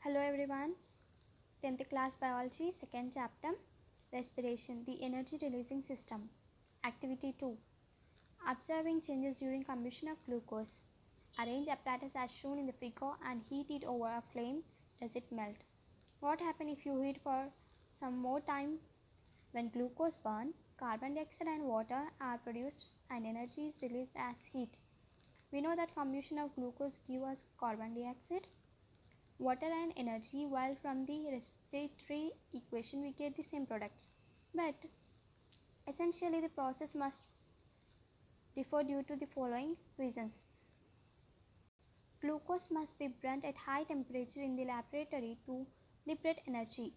Hello everyone, 10th class biology, second chapter, respiration, the energy releasing system. Activity 2, observing changes during combustion of glucose. Arrange apparatus as shown in the figure and heat it over a flame. Does it melt? What happens if you heat for some more time? When glucose burns, carbon dioxide and water are produced and energy is released as heat. We know that combustion of glucose gives us carbon dioxide, water and energy, while from the respiratory equation we get the same products. But essentially the process must differ due to the following reasons. Glucose must be burnt at high temperature in the laboratory to liberate energy.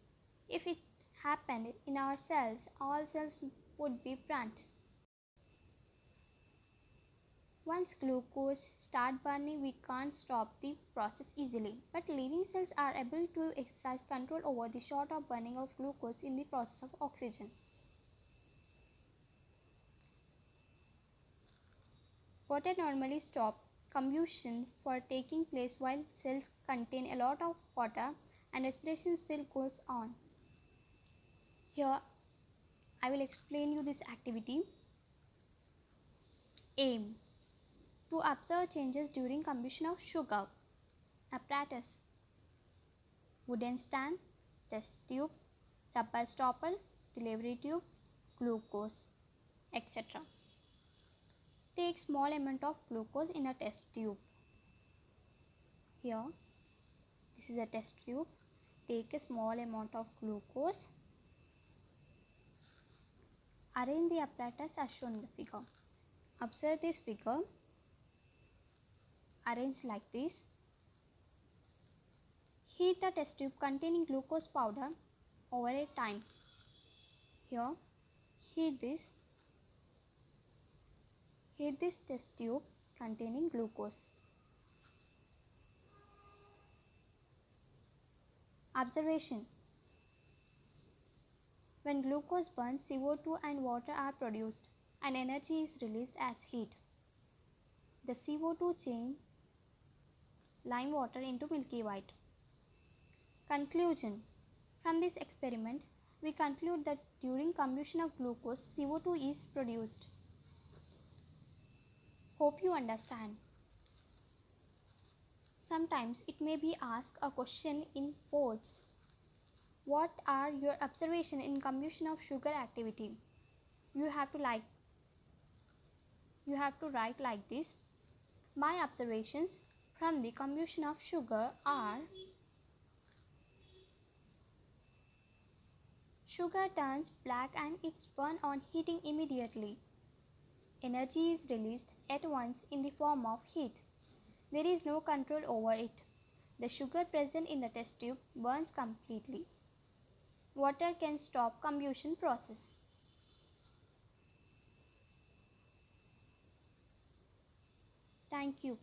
If it happened in our cells, all cells would be burnt. Once glucose starts burning, we can't stop the process easily, but living cells are able to exercise control over the short of burning of glucose in the process of oxygen. Water normally stops combustion for taking place while cells contain a lot of water and respiration still goes on. Here I will explain you this activity. Aim: to observe changes during combustion of sugar. Apparatus: wooden stand, test tube, rubber stopper, delivery tube, glucose, etc. Take small amount of glucose in a test tube. Here, this is a test tube. Take a small amount of glucose. Arrange the apparatus as shown in the figure. Observe this figure. Arrange like this. Heat the test tube containing glucose powder over a time. Here, heat this test tube containing glucose. Observation: when glucose burns, CO2 and water are produced and energy is released as heat. The CO2 changes lime water into milky white. Conclusion: from this experiment, we conclude that during combustion of glucose, CO2 is produced. Hope you understand. Sometimes it may be asked a question in boards. What are your observations in combustion of sugar activity? You have to write like this. My observations from the combustion of sugar are: sugar turns black and it's burned on heating immediately. Energy is released at once in the form of heat. There is no control over it. The sugar present in the test tube burns completely. Water can stop combustion process. Thank you.